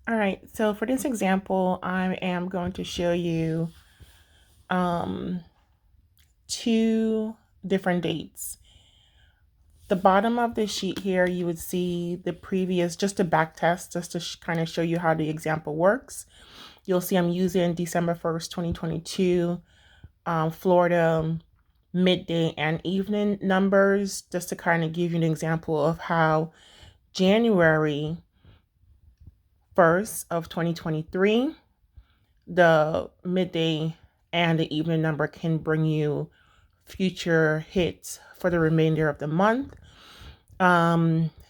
All right, so for this example, I am going to show you um, two different dates. The bottom of the sheet here, you would see the previous, just a back test, just to kind of show you how the example works. You'll see I'm using December 1st, 2022, Florida midday and evening numbers, just to kind of give you an example of how January 1st of 2023, the midday and the evening number can bring you future hits for the remainder of the month.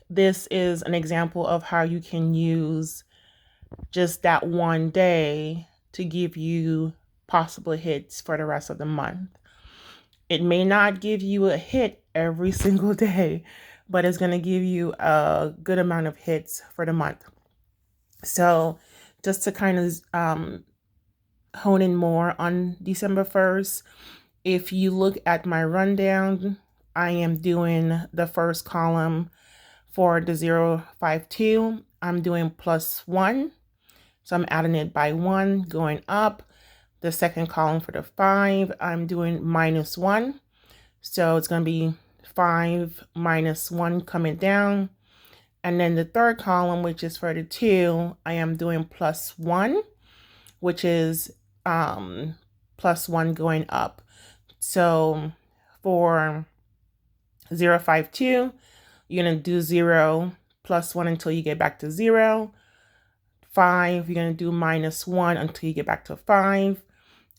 This is an example of how you can use just that one day to give you possible hits for the rest of the month. It may not give you a hit every single day, but it's going to give you a good amount of hits for the month. So just to kind of hone in more on December 1st, if you look at my rundown, I am doing the first column for the 052. I'm doing +1. So I'm adding it by 1 going up. The second column for the 5, I'm doing -1. So it's going to be 5 minus 1 coming down. And then the third column, which is for the 2, I am doing +1, which is +1 going up. So for 052, you're going to do 0 +1 until you get back to 0. 5, you're going to do -1 until you get back to 5.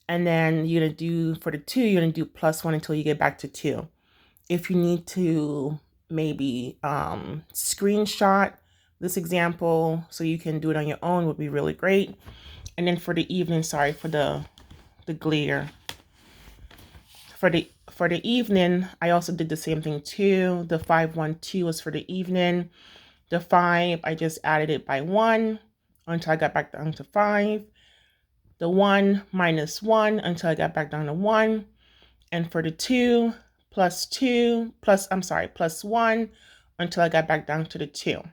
And then you're going to do, for the 2, you're going to do +1 until you get back to 2. If you need to maybe screenshot this example so you can do it on your own, would be really great. And then for the evening, sorry for the glare. For the evening, I also did the same thing too. The 512 was for the evening. The 5, I just added it by 1 until I got back down to 5. The 1 -1 until I got back down to 1. And for the 2, +1 until I got back down to the 2.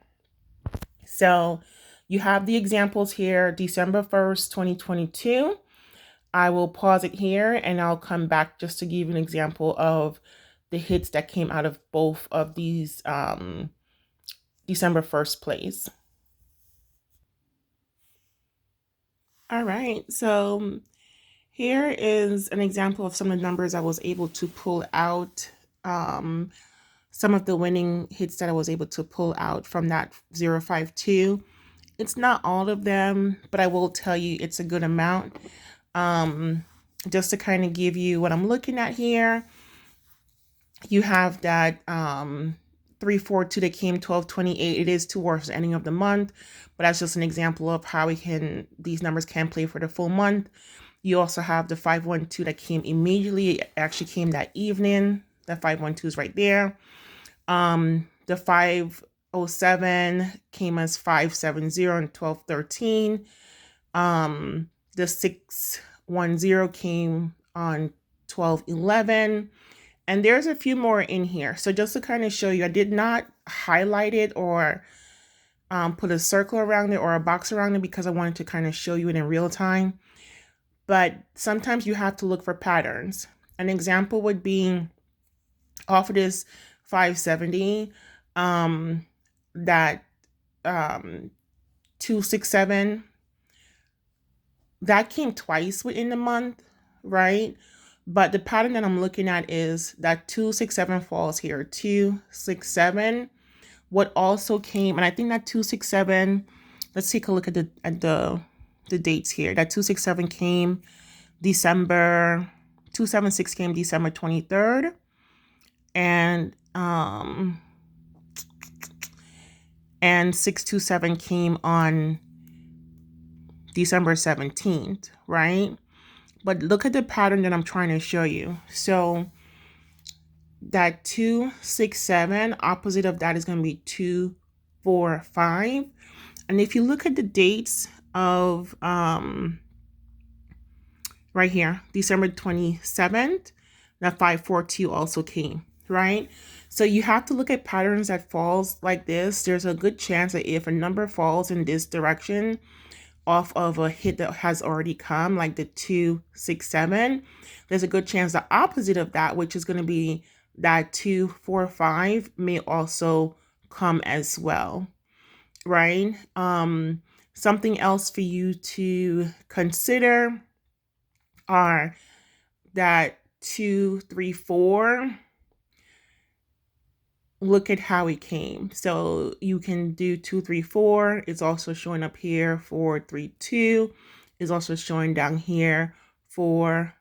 So you have the examples here, December 1st, 2022. I will pause it here and I'll come back just to give you an example of the hits that came out of both of these December 1st plays. All right, so here is an example of some of the numbers I was able to pull out, some of the winning hits that I was able to pull out from that 052. It's not all of them, but I will tell you it's a good amount. Just to kind of give you what I'm looking at here, you have that 342 that came 1228. It is towards the ending of the month, but that's just an example of how these numbers can play for the full month. You also have the 512 that came immediately. It actually came that evening. That 512 is right there. The 507 came as 570 and 1213. The 610 came on 1211. And there's a few more in here. So just to kind of show you, I did not highlight it or put a circle around it or a box around it because I wanted to kind of show you it in real time. But sometimes you have to look for patterns. An example would be off of this 570, that 267, that came twice within the month, right? But the pattern that I'm looking at is that 267 falls here, 267. What also came, and I think that 267, let's take a look at the dates here. That 267 came December, 276 came December 23rd. And 627 came on December 17th, right? But look at the pattern that I'm trying to show you. So that 267, opposite of that is going to be 245. And if you look at the dates of right here, December 27th, that 542 also came, right? So you have to look at patterns that falls like this. There's a good chance that if a number falls in this direction off of a hit that has already come, like the 2, 6, 7, there's a good chance the opposite of that, which is going to be that 2, 4, 5, may also come as well, right? Something else for you to consider are that 2, 3, 4. Look at how it came. So you can do 2, 3, 4. It's also showing up here for 3, 2. Is also showing down here for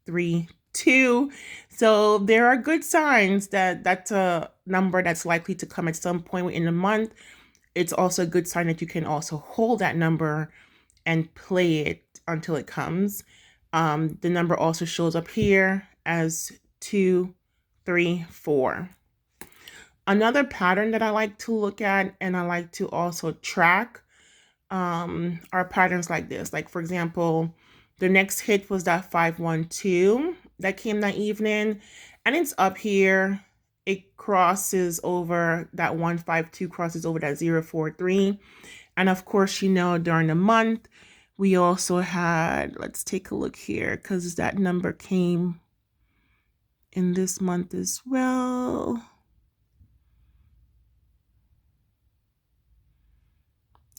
3, 2. So there are good signs that that's a number that's likely to come at some point in the month. It's also a good sign that you can also hold that number and play it until it comes. The number also shows up here as 2, 3, 4. Another pattern that I like to look at and I like to also track are patterns like this. Like, for example, the next hit was that 512 that came that evening, and it's up here. It crosses over that 152, crosses over that 043. And of course, during the month, we also had, let's take a look here, because that number came in this month as well.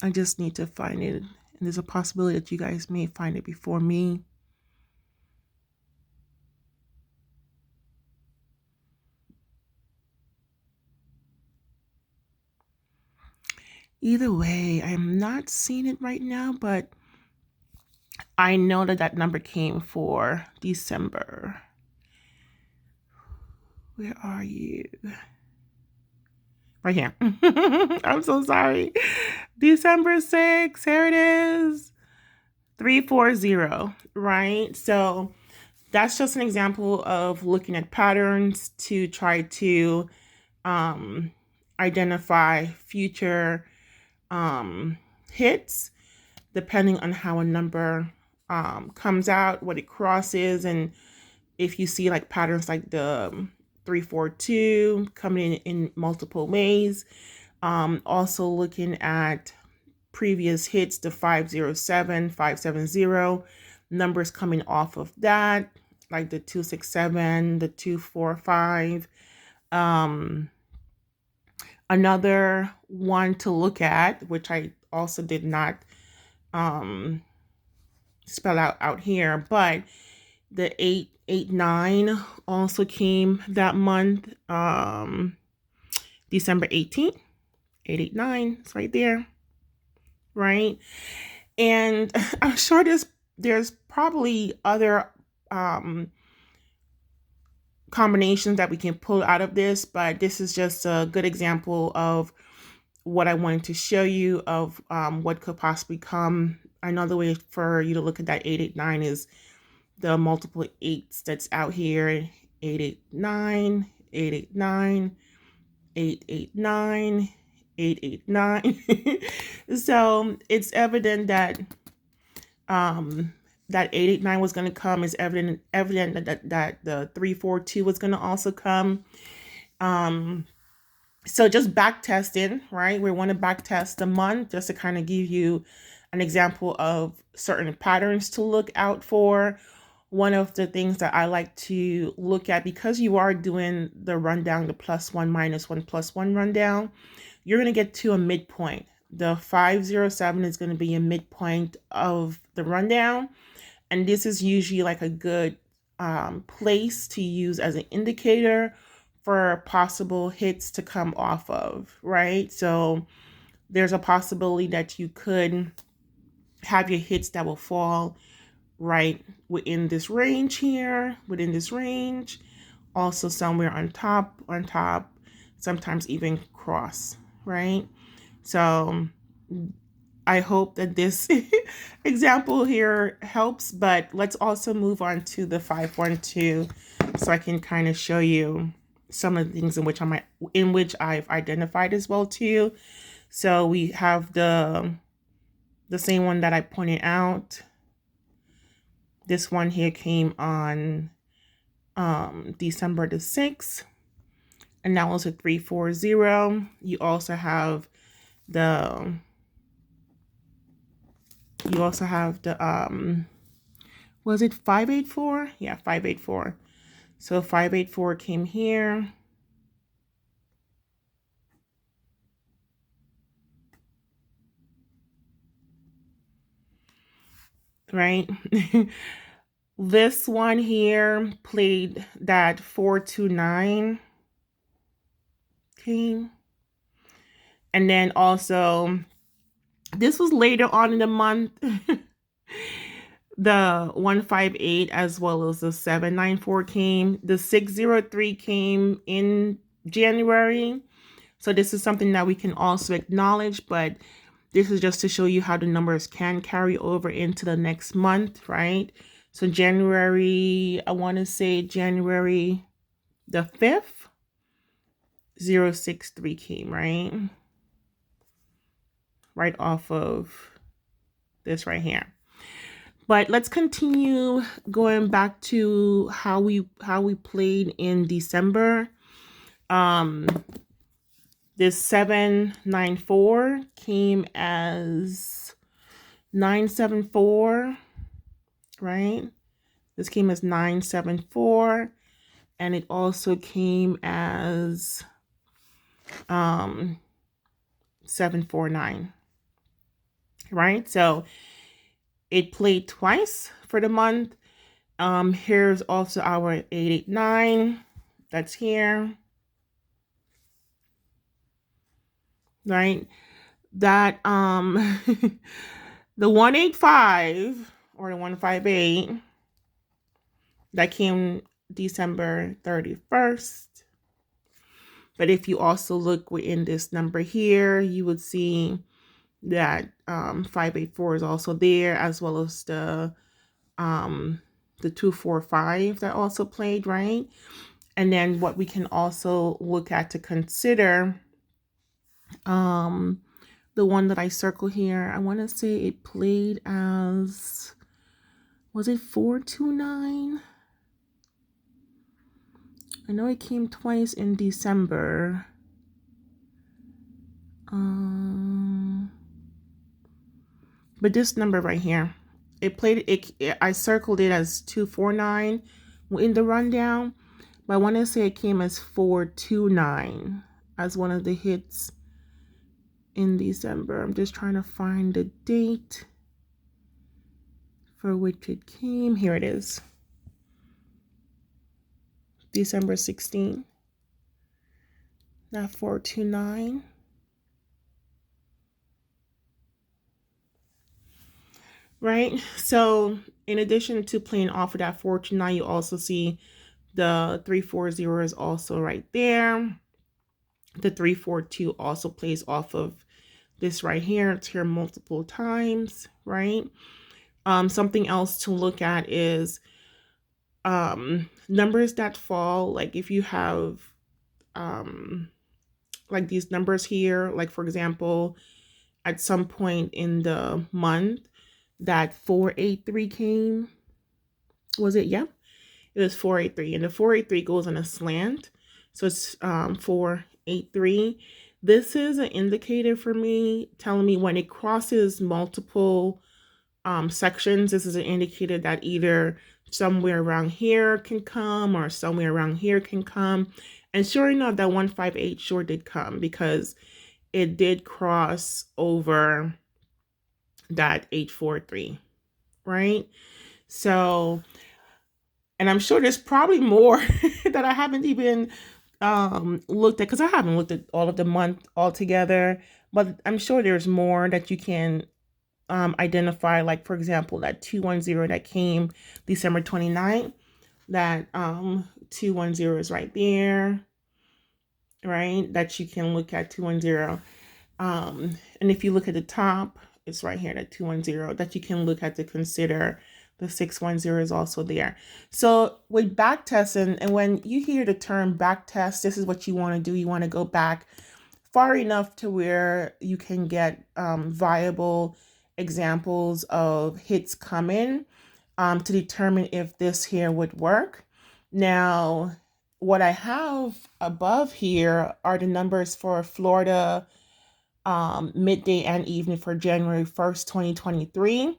I just need to find it. And there's a possibility that you guys may find it before me. Either way, I'm not seeing it right now, but I know that that number came for December. Where are you? Right here. I'm so sorry. December 6th. Here it is. 340, right? So that's just an example of looking at patterns to try to identify future hits, depending on how a number comes out, what it crosses, and if you see like patterns like the 342 coming in multiple ways. Also looking at previous hits, the 507, 570, numbers coming off of that, like the 267, the 245. Another one to look at, which I also did not spell out here, but the 889 also came that month, December 18th. 889, it's right there, right? And I'm sure there's probably other combinations that we can pull out of this, but this is just a good example of what I wanted to show you of what could possibly come. Another way for you to look at that 889 is the multiple 8s that's out here. 889, 889, 889, 889. So it's evident that that 889 was going to come. Is evident that the 342 was going to also come. So just back testing, right? We want to back test the month just to kind of give you an example of certain patterns to look out for. One of the things that I like to look at, because you are doing the rundown, the +1, -1, +1 rundown, you're going to get to a midpoint. The 507 is going to be a midpoint of the rundown. And this is usually like a good place to use as an indicator for possible hits to come off of, right? So there's a possibility that you could have your hits that will fall right within this range here, within this range, also somewhere on top, sometimes even cross, right? So I hope that this example here helps, but let's also move on to the 512 so I can kind of show you some of the things in which I've identified as well too. So we have the same one that I pointed out. This one here came on December the 6th. and now it's a 340. You also have the was it 584? Yeah, 584. So 584 came here. Right? This one here played that 429 came. And then also, this was later on in the month. The 158 as well as the 794 came. The 603 came in January. So this is something that we can also acknowledge, but this is just to show you how the numbers can carry over into the next month, right? So January, I want to say January the 5th, 063 came, right? Right off of this right here. But let's continue going back to how we played in December. This 794 came as 974, right? This came as 974, and it also came as 749, right? So it played twice for the month. Here's also our 889 that's here, right? That the 185 or the 158 that came December 31st. But if you also look within this number here, you would see that 584 is also there, as well as the 245 that also played, right? And then what we can also look at to consider, the one that I circle here, I want to say it played as, was it 429? I know it came twice in December. But this number right here, it played it. I circled it as 249 in the rundown, but I want to say it came as 429 as one of the hits in December. I'm just trying to find the date for which it came. Here it is, December 16th. Not 429. Right? So in addition to playing off of that 429, you also see the 340 is also right there. The 342 also plays off of this right here. It's here multiple times, right? Something else to look at is numbers that fall. Like if you have like these numbers here, like for example, at some point in the month that 483 came. Was it? Yeah, it was 483, and the 483 goes on a slant, so it's 483. This is an indicator for me, telling me when it crosses multiple sections. This is an indicator that either somewhere around here can come or somewhere around here can come. And sure enough, that 158 sure did come, because it did cross over that 843, right? So, and I'm sure there's probably more that I haven't even looked at, because I haven't looked at all of the month altogether, but I'm sure there's more that you can identify. Like for example, that 210 that came December 29th, that 210 is right there, right? That you can look at 210. And if you look at the top, it's right here, that 210 that you can look at to consider. The 610 is also there. So with back testing, and when you hear the term back test, this is what you want to do. You want to go back far enough to where you can get viable examples of hits coming to determine if this here would work. Now, what I have above here are the numbers for Florida midday and evening for January 1st, 2023.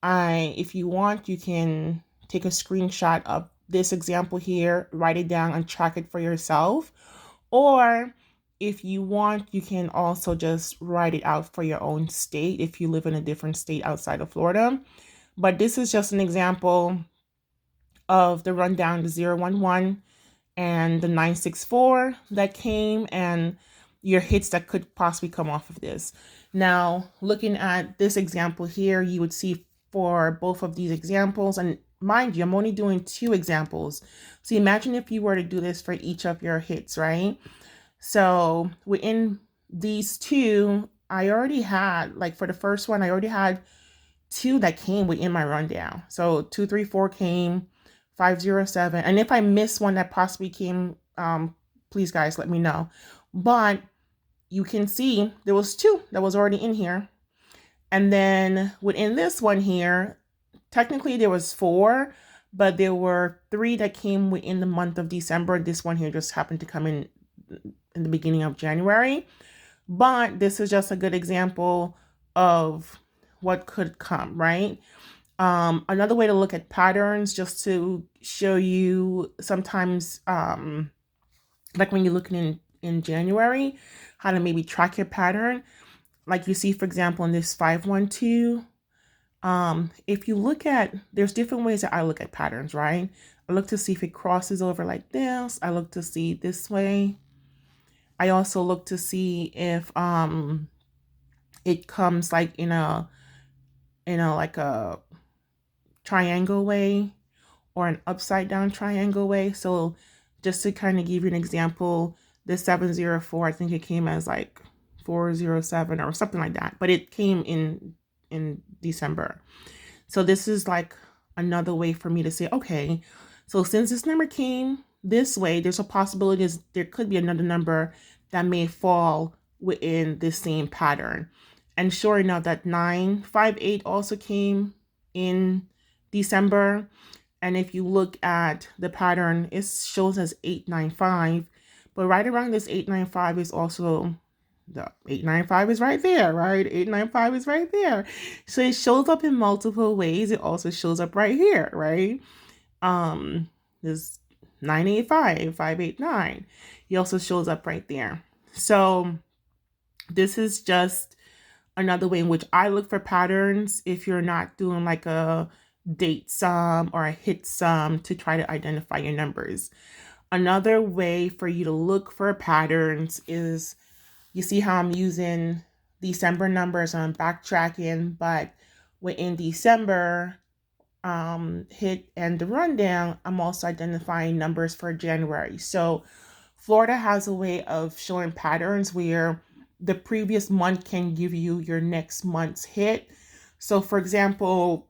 If you want, you can take a screenshot of this example here, write it down and track it for yourself. Or if you want, you can also just write it out for your own state if you live in a different state outside of Florida. But this is just an example of the rundown, the 011 and the 964 that came, and your hits that could possibly come off of this. Now, looking at this example here, you would see for both of these examples, and mind you, I'm only doing 2 examples. So imagine if you were to do this for each of your hits, right? So within these 2, I already had, like for the first one, I already had 2 that came within my rundown. So 234 came, 507. And if I miss one that possibly came, please guys, let me know. But you can see there was 2 that was already in here. And then within this one here, technically there was 4, but there were 3 that came within the month of December. This one here just happened to come in the beginning of January. But this is just a good example of what could come, right? Another way to look at patterns, just to show you sometimes, like when you're looking in January, how to maybe track your pattern. Like you see, for example, in this 512, if you look at, there's different ways that I look at patterns, right? I look to see if it crosses over like this. I look to see this way. I also look to see if it comes like in a like a triangle way or an upside down triangle way. So just to kind of give you an example, the 704, I think it came as like 407 or something like that, but it came in December. So this is like another way for me to say, okay, so since this number came this way, there's a possibility there could be another number that may fall within this same pattern. And sure enough, that 958 also came in December. And if you look at the pattern, it shows as 895. But right around this 895 is also, the 895 is right there, right? 895 is right there. So it shows up in multiple ways. It also shows up right here, right? There's 985, 589. He also shows up right there. So this is just another way in which I look for patterns if you're not doing like a date sum or a hit sum to try to identify your numbers. Another way for you to look for patterns is, you see how I'm using December numbers on backtracking, but within December hit and the rundown, I'm also identifying numbers for January. So Florida has a way of showing patterns where the previous month can give you your next month's hit. So for example,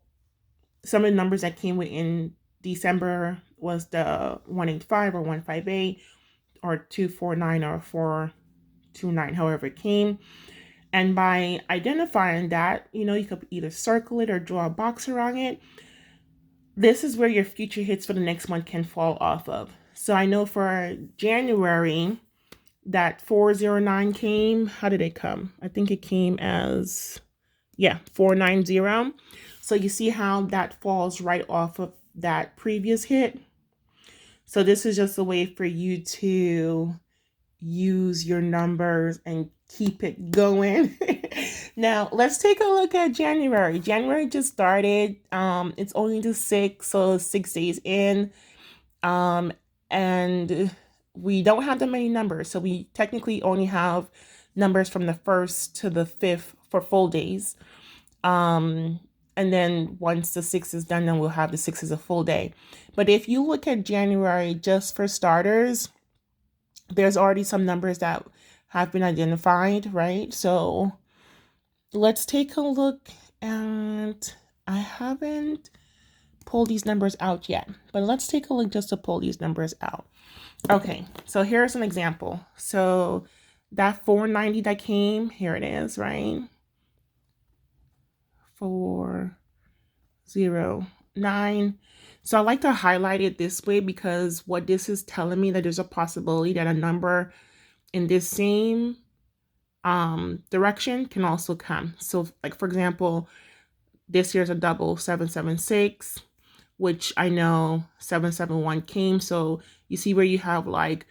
some of the numbers that came within December was the 185 or 158 or 249 or 429, however it came. And by identifying that, you could either circle it or draw a box around it. This is where your future hits for the next month can fall off of. So I know for January, that 409 came. How did it come? I think it came as, 490. So you see how that falls right off of that previous hit. So this is just a way for you to use your numbers and keep it going. Now let's take a look at January. January just started. It's only the 6th, so 6 days in. And we don't have that many numbers, so we technically only have numbers from the 1st to the 5th for full days. And then once the 6th is done, then we'll have the 6th as a full day. But if you look at January, just for starters, there's already some numbers that have been identified, right? So let's take a look at, I haven't pulled these numbers out yet, but let's take a look just to pull these numbers out. Okay, so here's an example. So that 490 that came, here it is, right? 409. 9. So I like to highlight it this way because what this is telling me that there's a possibility that a number in this same direction can also come. So like, for example, this here's a double 776, which I know 771 came. So you see where you have like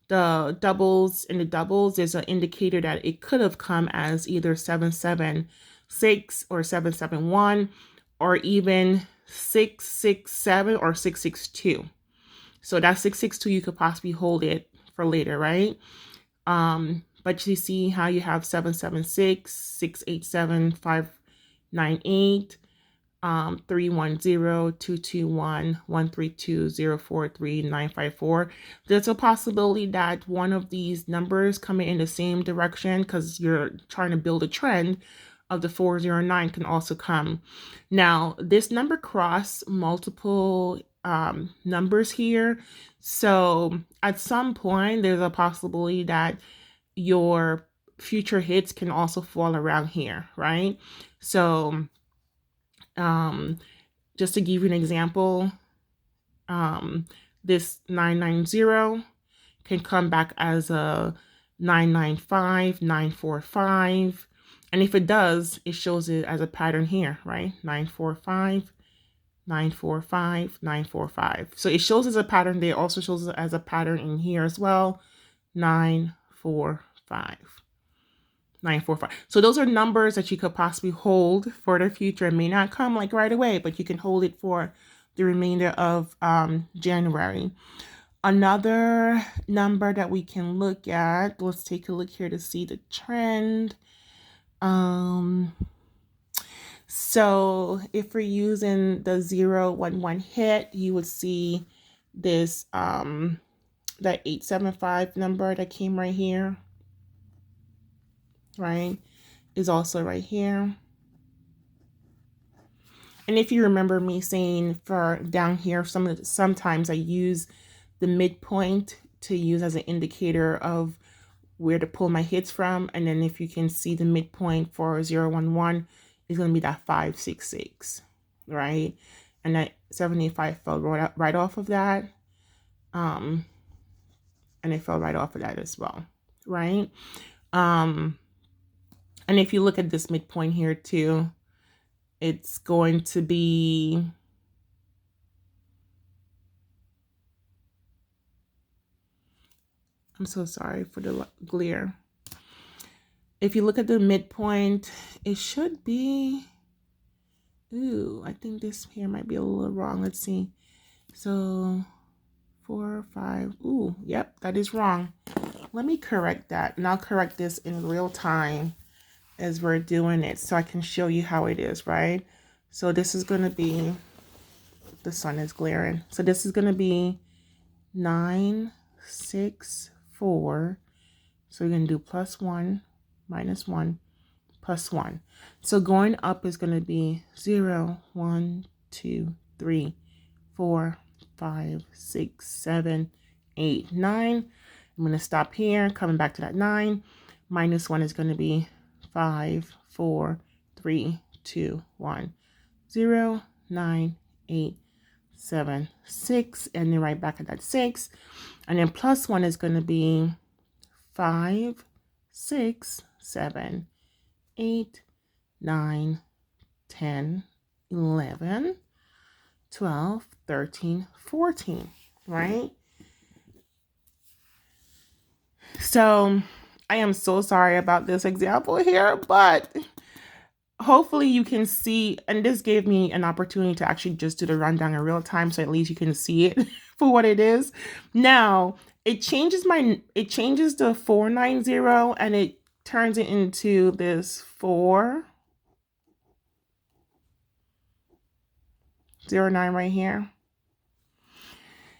the doubles in the doubles, there's an indicator that it could have come as either 776 or 771 or even 667 or 662. So that 662, you could possibly hold it for later, right? But you see how you have 776, 687, 598, 310, 221, 132, 043, 954. There's a possibility that one of these numbers coming in the same direction, because you're trying to build a trend of the 409, can also come. Now, this number cross multiple numbers here. So at some point, there's a possibility that your future hits can also fall around here, right? So just to give you an example, this 990 can come back as a 995, 945. And if it does, it shows it as a pattern here, right? 945, 945, 945. So it shows as a pattern there. Also shows it as a pattern in here as well. 945. 945. So those are numbers that you could possibly hold for the future. It may not come like right away, but you can hold it for the remainder of January. Another number that we can look at, let's take a look here to see the trend. So if we're using the 011 hit, you would see this that 875 number that came right here, right, is also right here. And if you remember me saying for down here, sometimes I use the midpoint to use as an indicator of where to pull my hits from. And then if you can see the midpoint for 011 is going to be that 566, right? And that 785 fell right off of that. And it fell right off of that as well, right? And if you look at this midpoint here too, it's going to be I'm so sorry for the glare. If you look at the midpoint, it should be, ooh, I think this here might be a little wrong. Let's see. So 4, 5, ooh, yep, that is wrong. Let me correct that, and I'll correct this in real time as we're doing it so I can show you how it is, right? So this is going to be, the sun is glaring. So this is going to be 9, 6, 4. So we're going to do +1, -1, +1. So going up is going to be 0, 1, 2, 3, 4, 5, 6, 7, 8, 9. I'm going to stop here, coming back to that 9. -1 is going to be 5, 4, 3, 2, 1, 0, 9, 8, 7, 6, and then right back at that 6. And then +1 is going to be 5, 6, 7, 8, 9, 10, 11, 12, 13, 14, right? So I am so sorry about this example here, but hopefully you can see, and this gave me an opportunity to actually just do the rundown in real time, so at least you can see it for what it is. Now, it changes the 490 and it turns it into this 409 right here.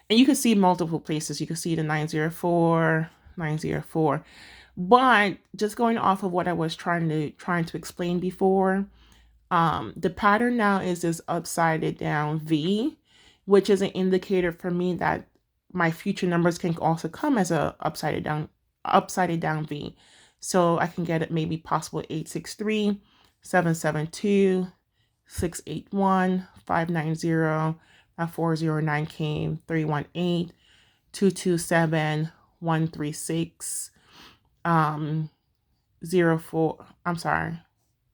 And you can see multiple places. You can see the 904, 904. But just going off of what I was trying to explain before, the pattern now is this upside down V, which is an indicator for me that my future numbers can also come as a upside down V. So I can get it maybe possible 863, 772, 681, 590, 409 came, 318, 227, 136, 04, I'm sorry,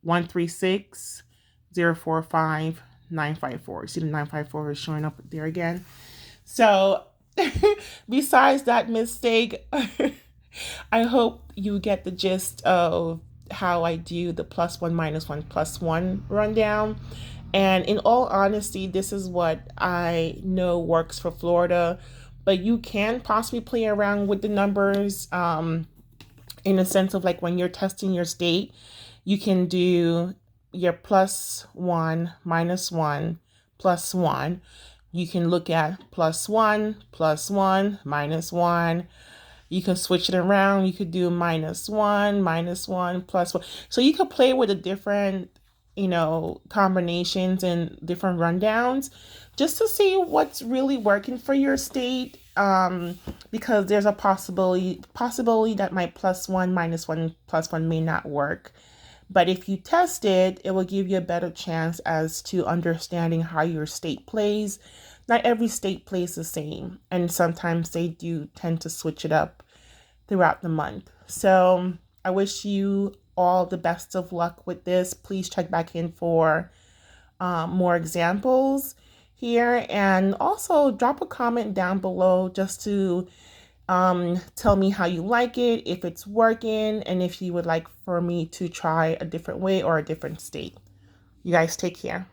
136, 045, 954. See the 954 is showing up there again. So besides that mistake, I hope you get the gist of how I do the +1, -1, +1 rundown. And in all honesty, this is what I know works for Florida, but you can possibly play around with the numbers in a sense of like when you're testing your state, you can do your +1, -1, +1. You can look at +1, +1, -1. You can switch it around. You could do -1, -1, +1. So you could play with the different, combinations and different rundowns just to see what's really working for your state. Because there's a possibility that my +1, -1, +1 may not work. But if you test it, it will give you a better chance as to understanding how your state plays. Not every state plays the same, and sometimes they do tend to switch it up throughout the month. So I wish you all the best of luck with this. Please check back in for more examples here, and also drop a comment down below just to tell me how you like it, if it's working, and if you would like for me to try a different way or a different state. You guys take care.